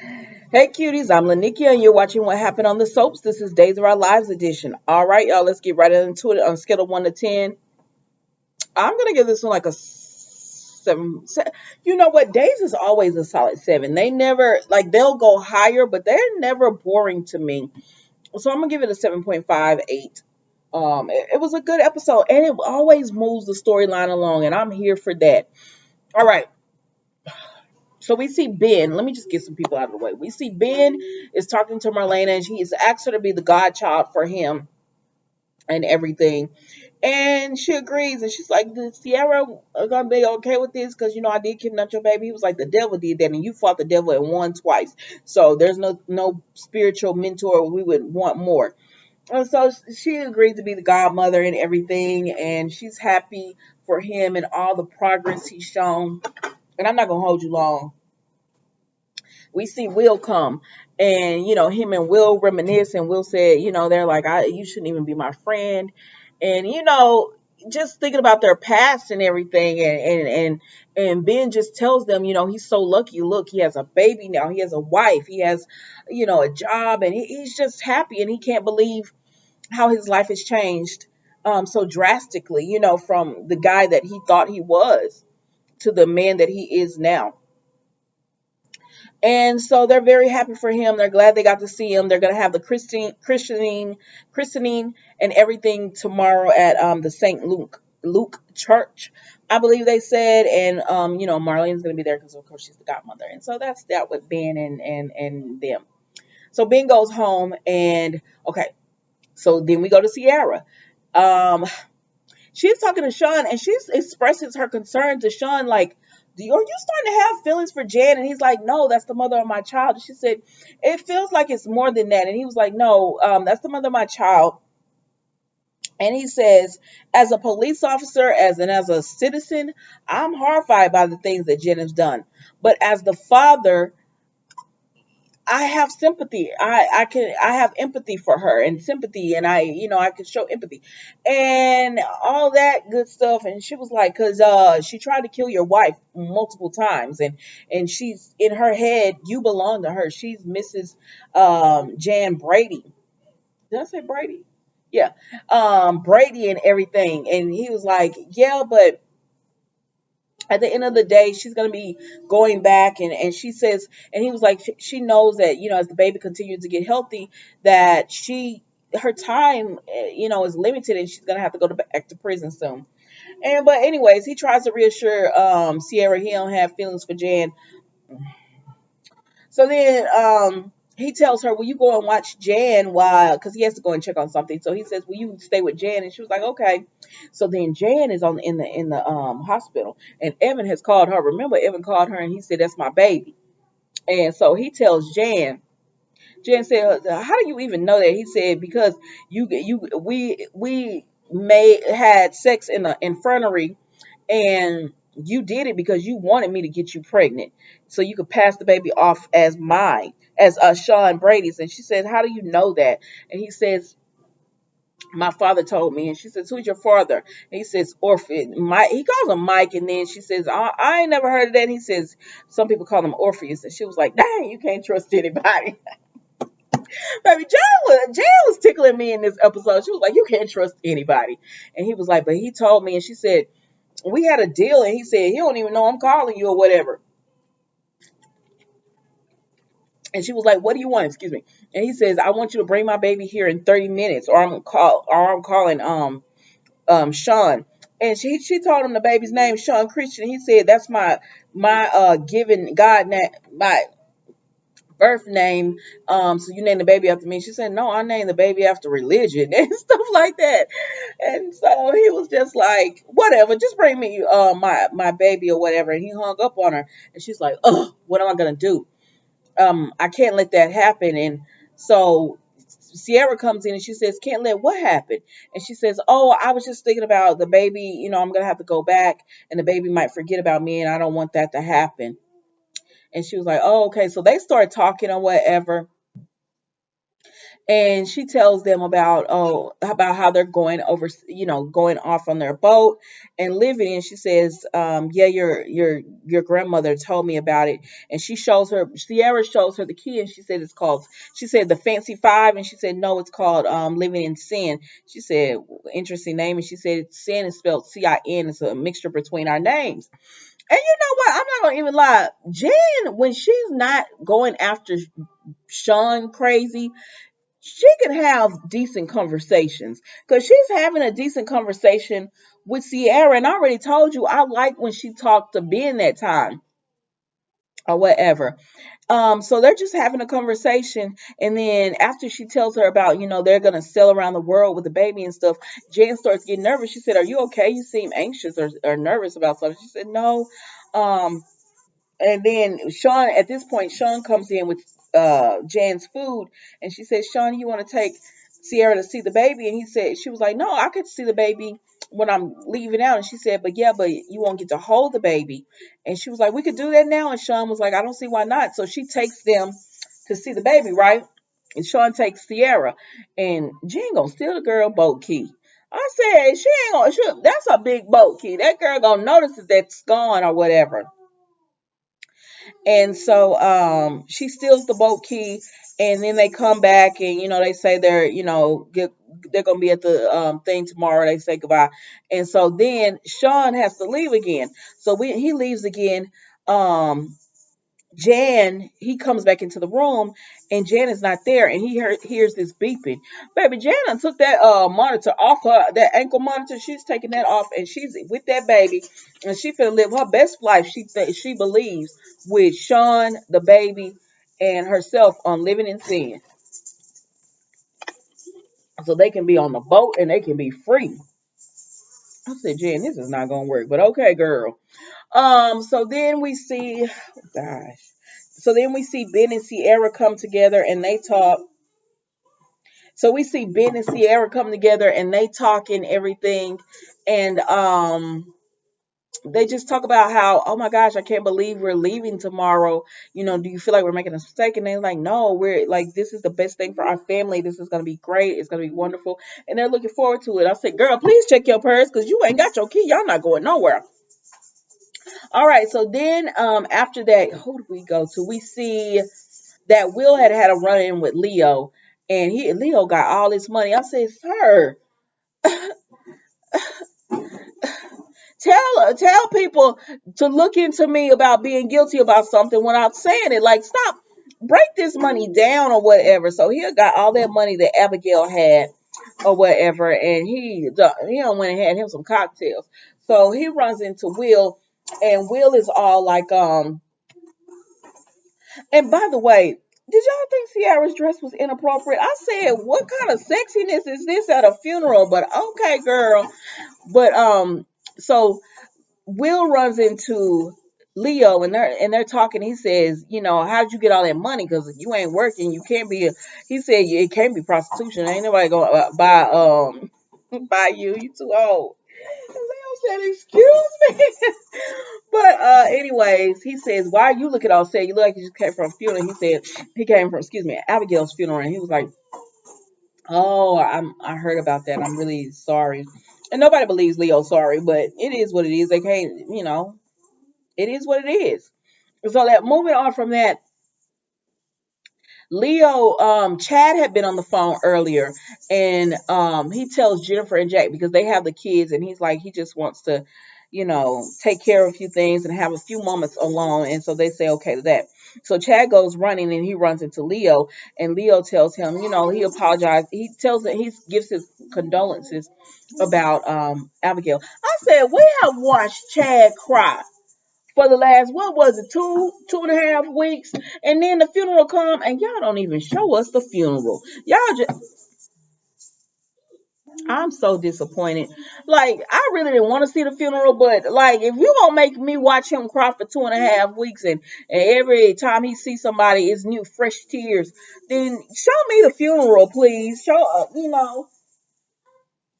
Hey cuties, I'm Lanikia and you're watching What Happened on the Soaps. This is Days of Our Lives edition. All right, y'all, let's get right into it. On a scale of 1 to 10, I'm going to give this one like a 7. You know what? Days is always a solid 7. They never, like, they'll go higher, but they're never boring to me. So I'm going to give it a 7.58. It was a good episode and it always moves the storyline along, and I'm here for that. All right. So we see Ben. Let me just get some people out of the way. We see Ben is talking to Marlena, and he's asked her to be the godchild for him and everything. And she agrees, and she's like, "Is Sierra gonna be okay with this? Because I did kidnap your baby." He was like, "The devil did that, and you fought the devil and won twice. So there's no spiritual mentor. We would want more." And so she agreed to be the godmother and everything, and she's happy for him and all the progress he's shown. And I'm not gonna hold you long. We see Will come, and him and Will reminisce, and Will said, they're like, you shouldn't even be my friend. And just thinking about their past and everything, and Ben just tells them, he's so lucky. Look, he has a baby now, he has a wife, he has a job, and he's just happy, and he can't believe how his life has changed so drastically, from the guy that he thought he was to the man that he is now. And so they're very happy for him. They're glad they got to see him. They're going to have the christening and everything tomorrow at the St. Luke Church, I believe they said. And Marlene's going to be there because of course she's the godmother. And so that's that with Ben and them. So Ben goes home, and okay. So then we go to Sierra. Um, she's talking to Sean, and she's expresses her concern to Sean, like, are you starting to have feelings for Jan? And he's like, no, that's the mother of my child. And she said, it feels like it's more than that. And he was like, no, that's the mother of my child. And he says, as a police officer, as a citizen, I'm horrified by the things that Jen has done. But as the father, I have sympathy. I have empathy for her and sympathy, and I can show empathy and all that good stuff. And she was like, cause she tried to kill your wife multiple times, and she's in her head, you belong to her. She's Mrs. Jan Brady. Did I say Brady? Yeah, Brady and everything. And he was like, yeah, but at the end of the day, she's going to be going back. And she says, and he was like, she knows that, as the baby continues to get healthy, that her time, is limited, and she's going to have to go back to prison soon. But anyways, he tries to reassure Sierra he don't have feelings for Jan. So then he tells her, will you go and watch Jan while, because he has to go and check on something. So he says, will you stay with Jan? And she was like, okay. So then Jan is in the hospital, and Evan has called her. Remember, Evan called her and he said, that's my baby. And so he tells Jan. Jan said, how do you even know that? He said, because we had sex in the infirmary, and you did it because you wanted me to get you pregnant so you could pass the baby off as mine, as Sean Brady's. And she said, how do you know that? And he says, my father told me. And she says, who's your father? And he says, Orpheus. He calls him Mike. And then she says, I ain't never heard of that. And he says, some people call him Orpheus. And she was like, dang, you can't trust anybody. Baby, Jan was tickling me in this episode. She was like, you can't trust anybody. And he was like, but he told me. And she said, we had a deal, and he said he don't even know I'm calling you or whatever. And she was like, what do you want? Excuse me. And he says, I want you to bring my baby here in 30 minutes, or I'm calling Sean. And she told him the baby's name, Sean Christian. He said, that's my given God name, my birth name. So you named the baby after me. She said, no, I named the baby after religion and stuff like that. And so he was just like, whatever, just bring me my baby or whatever. And he hung up on her, and she's like, oh, what am I gonna do? I can't let that happen. And so Sierra comes in and she says, can't let what happen? And she says, oh, I was just thinking about the baby, I'm gonna have to go back, and the baby might forget about me, and I don't want that to happen. And she was like, oh, okay. So they started talking or whatever. and she tells them about how they're going over, going off on their boat and living. And she says, yeah, your grandmother told me about it. And Sierra shows her the key, and she said the Fancy Five, and she said no, it's called Living in Sin. She said, interesting name. And she said sin is spelled CIN. It's a mixture between our names. And you know what, I'm not gonna even lie, Jen, when she's not going after Sean crazy, she can have decent conversations, because she's having a decent conversation with Sierra. And I already told you I like when she talked to Ben that time or whatever. So they're just having a conversation, and then after she tells her about, they're gonna sail around the world with the baby and stuff, Jen starts getting nervous. She said, "Are you okay? You seem anxious or nervous about something." She said, "No." And then at this point, Sean comes in with Jan's food, and she says, "Sean, you want to take Sierra to see the baby?" And she was like, "No, I could see the baby when I'm leaving out." And she said, "But yeah, but you won't get to hold the baby." And she was like, "We could do that now." And Sean was like, "I don't see why not." So she takes them to see the baby, right? And Sean takes Sierra, and Jen gonna steal the girl boat key. I said, she ain't gonna. That's a big boat key. That girl gonna notice that that's gone or whatever. And so she steals the boat key, and then they come back, and they say they're gonna be at the thing tomorrow. They say goodbye, and so then Sean has to leave again. So he leaves again. Um, Jan, he comes back into the room, and Jan is not there, and hears this beeping. Baby, Jan done took that monitor off her, that ankle monitor. She's taking that off, and she's with that baby, and she finna live her best life. She believes, with Sean, the baby, and herself on Living in Sin, so they can be on the boat and they can be free. I said, Jan, this is not gonna work, but okay, girl. So then we see, oh gosh. So then we see Ben and Sierra come together and they talk. So we see Ben and Sierra come together and they talk and everything. And they just talk about how, oh my gosh, I can't believe we're leaving tomorrow. Do you feel like we're making a mistake? And they're like, no, we're like, this is the best thing for our family. This is gonna be great. It's gonna be wonderful. And they're looking forward to it. I said, girl, please check your purse because you ain't got your key. Y'all not going nowhere. All right, so then after that, who do we go to? We see that Will had a run in with Leo, and Leo got all his money. I said, sir, tell people to look into me about being guilty about something without saying it. Like, stop, break this money down or whatever. So he got all that money that Abigail had or whatever, and he done went and had him some cocktails. So he runs into Will, and Will is all like, and by the way, did y'all think Ciara's dress was inappropriate? I said, what kind of sexiness is this at a funeral? But okay, girl. But so Will runs into Leo, and they're talking. He says, how did you get all that money? Because you ain't working, you can't be. He said it can't be prostitution. Ain't nobody gonna buy you. You too old. Leo said, excuse me. But anyways, he says, why are you looking all sad? You look like you just came from a funeral. He said he came from, excuse me, Abigail's funeral. And he was like, oh, I heard about that. I'm really sorry. And nobody believes Leo's sorry, but it is what it is. They can't, it is what it is. So that moving on from that, Leo, Chad had been on the phone earlier, and he tells Jennifer and Jack, because they have the kids, and he's like, he just wants to, take care of a few things and have a few moments alone. And so they say okay to that. So Chad goes running, and he runs into Leo, and Leo tells him, he apologized. He tells him, he gives his condolences about Abigail. I said, we have watched Chad cry for the last, what was it, 2.5 weeks, and then the funeral come, and y'all don't even show us the funeral. Y'all just, I'm so disappointed. Like, I really didn't want to see the funeral, but like, if you gonna make me watch him cry for 2.5 weeks, and every time he sees somebody it's new fresh tears, then show me the funeral, please. Show up,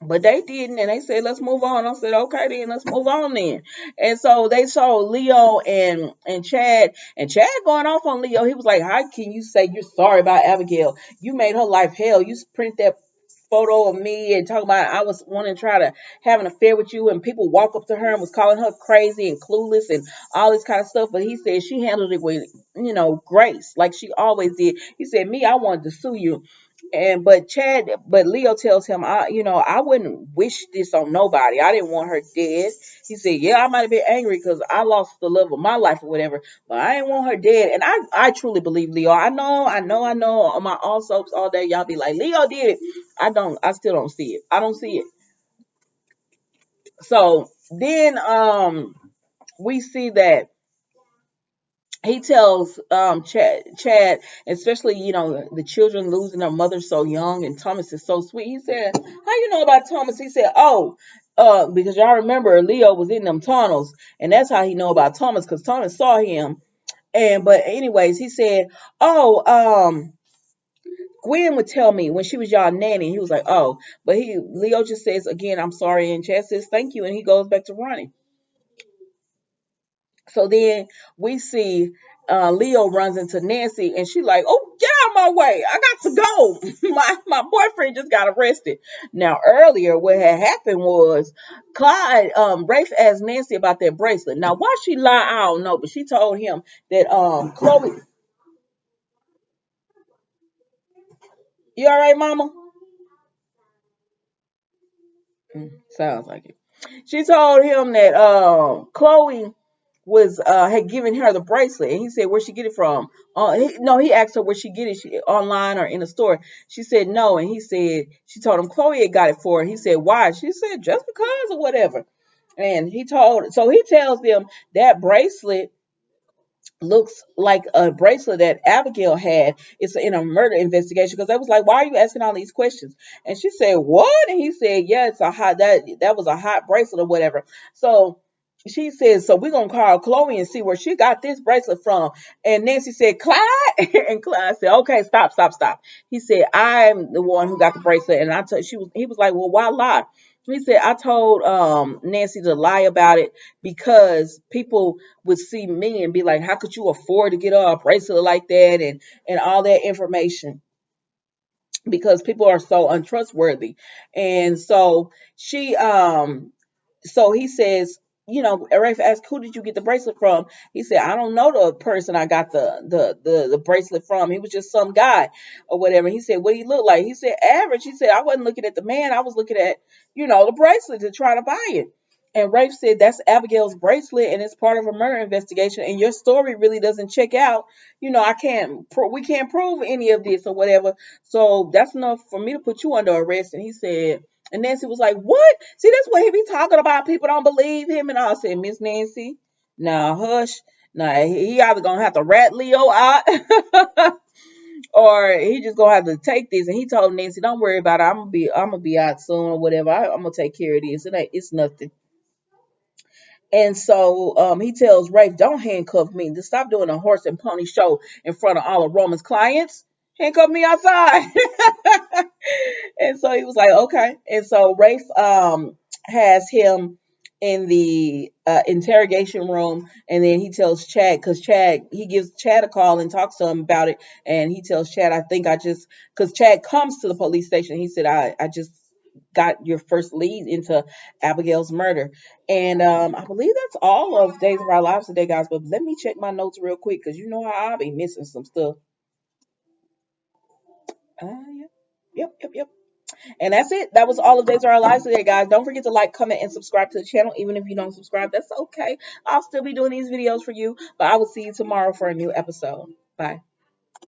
But they didn't, and they said, "Let's move on." I said, "Okay, then let's move on then." And so they saw Leo and Chad, and Chad going off on Leo. He was like, "How can you say you're sorry about Abigail? You made her life hell. You print that photo of me and talking about I was wanting to try to have an affair with you, and people walk up to her and was calling her crazy and clueless and all this kind of stuff." But he said she handled it with grace, like she always did. He said, "Me, I wanted to sue you." But Leo tells him, I wouldn't wish this on nobody. I didn't want her dead. He said, "Yeah, I might have been angry because I lost the love of my life or whatever, but I didn't want her dead." And I truly believe Leo. I know. On my all soaps all day, y'all be like, "Leo did it." I still don't see it. I don't see it. So then, we see that he tells Chad, especially the children losing their mother so young, and Thomas is so sweet. He said, "How you know about Thomas?" He said, "Oh, because y'all remember Leo was in them tunnels, and that's how he know about Thomas, because Thomas saw him." And but anyways, he said, "Oh, Gwen would tell me when she was y'all nanny." He was like, "Oh," but Leo just says again, "I'm sorry," and Chad says, "Thank you," and he goes back to running. So then we see Leo runs into Nancy, and she like, "Oh, get out of my way! I got to go. My boyfriend just got arrested." Now earlier, what had happened was Clyde, Rafe asked Nancy about that bracelet. Now why she lie, I don't know, but she told him that Chloe, you all right, Mama? Sounds like it. She told him that Chloe was had given her the bracelet, and he said, "Where'd she get it from?" No, he asked her where she get it, online or in a store. She said no, and he said she told him Chloe had got it for her. He said, "Why?" She said, "Just because or whatever." And he tells them that bracelet looks like a bracelet that Abigail had. It's in a murder investigation, because I was like, "Why are you asking all these questions?" And she said, "What?" And he said, "Yeah, it's a hot that was a hot bracelet or whatever." So she says, "So we're gonna call Chloe and see where she got this bracelet from." And Nancy said, "Clyde," and Clyde said, "Okay, stop, stop, stop." He said, "I'm the one who got the bracelet," and I told she was. He was like, "Well, why lie?" He said, "I told Nancy to lie about it because people would see me and be like, 'How could you afford to get a bracelet like that?' and all that information, because people are so untrustworthy." And so he says, Rafe asked, "Who did you get the bracelet from?" He said, "I don't know the person I got the bracelet from. He was just some guy or whatever." He said, "What he look like?" He said, "Average." He said, "I wasn't looking at the man. I was looking at, the bracelet to try to buy it." And Rafe said, "That's Abigail's bracelet, and it's part of a murder investigation. And your story really doesn't check out. We can't prove any of this or whatever. So that's enough for me to put you under arrest." And he said, and Nancy was like, "What? See, that's what he be talking about. People don't believe him." And I said, "Miss Nancy, now hush. Now he either gonna have to rat Leo out or he just gonna have to take this." And he told Nancy, "Don't worry about it. I'm gonna be out soon or whatever. I'm gonna take care of this. It's nothing." And so he tells Rafe, "Don't handcuff me. Just stop doing a horse and pony show in front of all of Roman's clients. Handcuff me outside." And so he was like, "Okay." And so Rafe has him in the interrogation room, and then he tells Chad, because he gives Chad a call and talks to him about it, and he tells Chad, "I think I just," because Chad comes to the police station. He said, I just got your first lead into Abigail's murder." And I believe that's all of Days of Our Lives today, guys. But let me check my notes real quick, because you know how I'll be missing some stuff. Yeah. Yep. And that's it. That was all of Days of Our Lives today, guys. Don't forget to like, comment, and subscribe to the channel. Even if you don't subscribe, that's okay. I'll still be doing these videos for you. But I will see you tomorrow for a new episode. Bye.